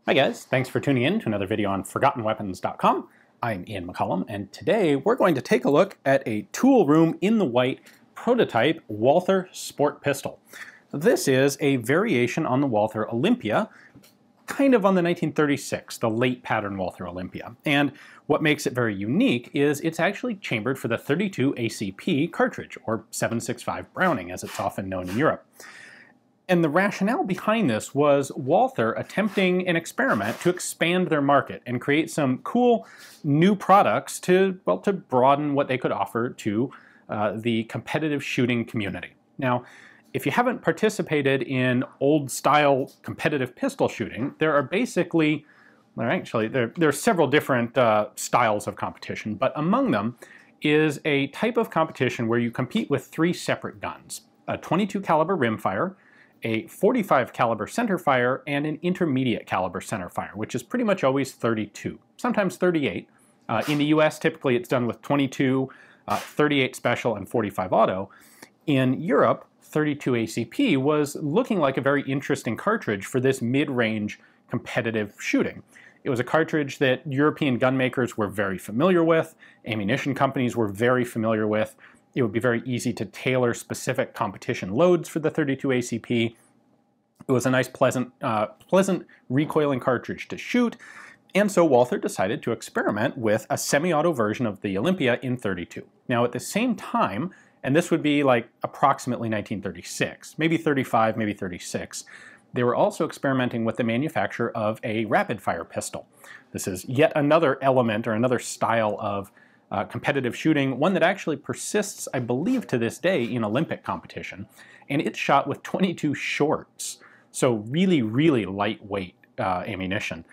Hi guys, thanks for tuning in to another video on ForgottenWeapons.com. I'm Ian McCollum, and today we're going to take a look at a Toolroom in the white prototype Walther Sport Pistol. This is a variation on the Walther Olympia, kind of on the 1936, the late pattern Walther Olympia. And what makes it very unique is it's actually chambered for the 32 ACP cartridge, or 7.65 Browning as it's often known in Europe. And the rationale behind this was Walther attempting an experiment to expand their market and create some cool new products to broaden what they could offer to the competitive shooting community. Now, if you haven't participated in old-style competitive pistol shooting, there are several different styles of competition, but among them is a type of competition where you compete with three separate guns: a .22 caliber rimfire, a .45 caliber centerfire, and an intermediate caliber centerfire, which is pretty much always 32, sometimes 38. In the US, typically it's done with 22, 38 special, and 45 auto. In Europe, 32 ACP was looking like a very interesting cartridge for this mid-range competitive shooting. It was a cartridge that European gun makers were very familiar with, ammunition companies were very familiar with. It would be very easy to tailor specific competition loads for the 32 ACP. It was a nice, pleasant recoiling cartridge to shoot, and so Walther decided to experiment with a semi-auto version of the Olympia in 32. Now at the same time, and this would be like approximately 1936, maybe 35, maybe 36, they were also experimenting with the manufacture of a rapid-fire pistol. This is yet another element or another style of competitive shooting, one that actually persists, I believe, to this day in Olympic competition, and it's shot with 22 shorts, so really, really lightweight ammunition.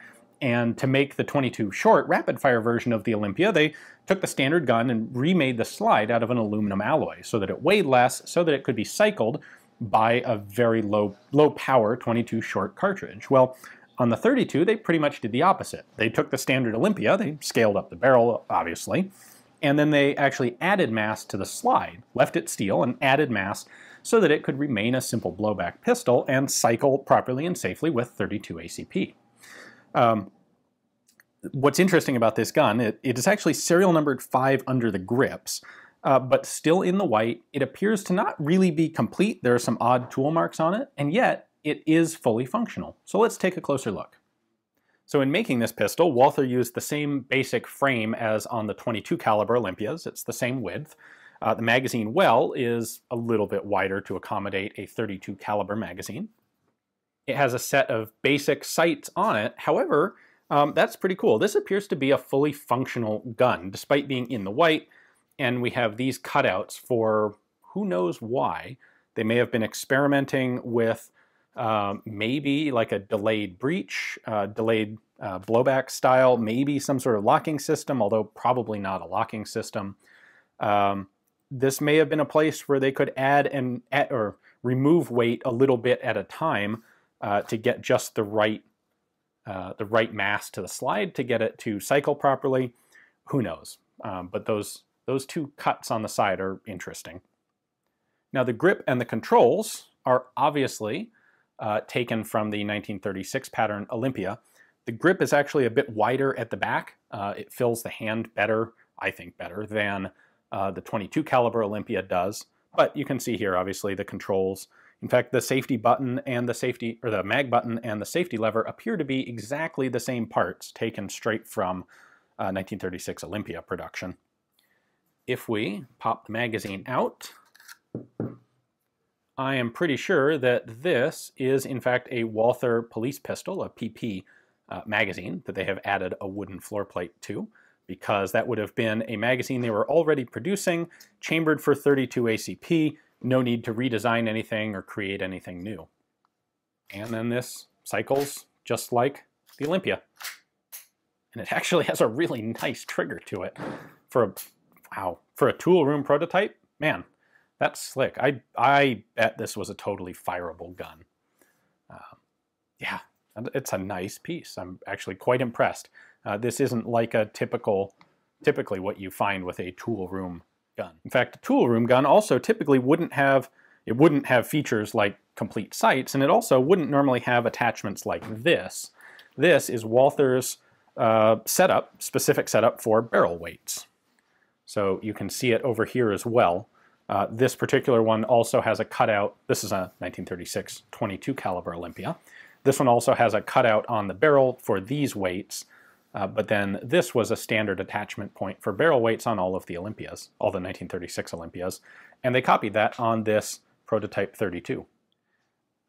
And to make the 22 short rapid-fire version of the Olympia, they took the standard gun and remade the slide out of an aluminum alloy so that it weighed less, so that it could be cycled by a very low-power 22 short cartridge. Well, on the 32, they pretty much did the opposite. They took the standard Olympia, they scaled up the barrel, obviously, and then they actually added mass to the slide, left it steel and added mass so that it could remain a simple blowback pistol and cycle properly and safely with 32 ACP. What's interesting about this gun, it is actually serial numbered 5 under the grips, but still in the white. It appears to not really be complete. There are some odd tool marks on it, and yet it is fully functional. So let's take a closer look. So in making this pistol, Walther used the same basic frame as on the .22 caliber Olympias. It's the same width. The magazine well is a little bit wider to accommodate a .32 caliber magazine. It has a set of basic sights on it. However, that's pretty cool. This appears to be a fully functional gun, despite being in the white, and we have these cutouts for who knows why. They may have been experimenting with maybe like a delayed breech, delayed blowback style, maybe some sort of locking system, although probably not a locking system. This may have been a place where they could add or remove weight a little bit at a time to get just the right mass to the slide to get it to cycle properly. Who knows? But those two cuts on the side are interesting. Now the grip and the controls are obviously taken from the 1936 pattern Olympia. The grip is actually a bit wider at the back. It fills the hand better, I think better, than the .22 caliber Olympia does. But you can see here, obviously, the controls. In fact, the safety button and the mag button and the safety lever appear to be exactly the same parts taken straight from 1936 Olympia production. If we pop the magazine out, I am pretty sure that this is, in fact, a Walther police pistol, a PP magazine, that they have added a wooden floor plate to, because that would have been a magazine they were already producing, chambered for 32 ACP, no need to redesign anything or create anything new. And then this cycles just like the Olympia. And it actually has a really nice trigger to it. For a Toolroom prototype, man, that's slick. I bet this was a totally fireable gun. Yeah, it's a nice piece. I'm actually quite impressed. This isn't like a typically what you find with a Toolroom gun. In fact, a Toolroom gun also typically wouldn't have features like complete sights, and it also wouldn't normally have attachments like this, This is Walther's specific setup for barrel weights. So you can see it over here as well. This particular one also has a cutout. This is a 1936 22 caliber Olympia. This one also has a cutout on the barrel for these weights, but then this was a standard attachment point for barrel weights on all of the Olympias, all the 1936 Olympias, and they copied that on this prototype 32.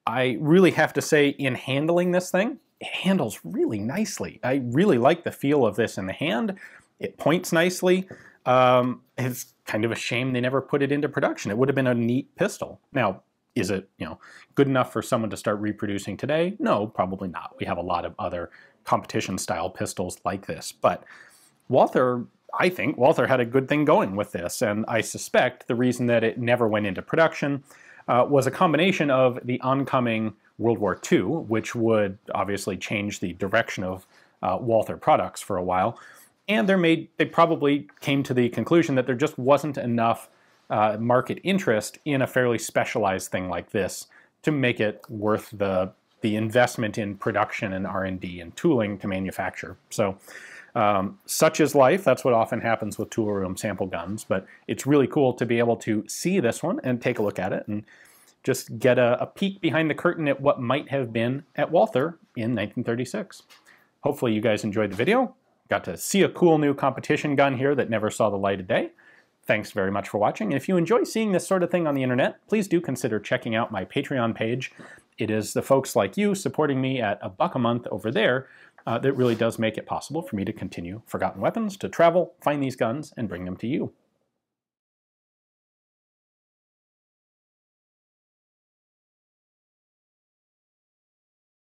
I really have to say, in handling this thing, it handles really nicely. I really like the feel of this in the hand. It points nicely. It's kind of a shame they never put it into production. It would have been a neat pistol. Now, is it, good enough for someone to start reproducing today? No, probably not. We have a lot of other competition-style pistols like this. But I think Walther had a good thing going with this, and I suspect the reason that it never went into production was a combination of the oncoming World War II, which would obviously change the direction of Walther products for a while, and they probably came to the conclusion that there just wasn't enough market interest in a fairly specialized thing like this to make it worth the investment in production and R&D and tooling to manufacture. So such is life. That's what often happens with Toolroom sample guns, but it's really cool to be able to see this one and take a look at it and just get a peek behind the curtain at what might have been at Walther in 1936. Hopefully you guys enjoyed the video. Got to see a cool new competition gun here that never saw the light of day. Thanks very much for watching. If you enjoy seeing this sort of thing on the internet, please do consider checking out my Patreon page. It is the folks like you supporting me at $1 a month over there that really does make it possible for me to continue Forgotten Weapons, to travel, find these guns, and bring them to you.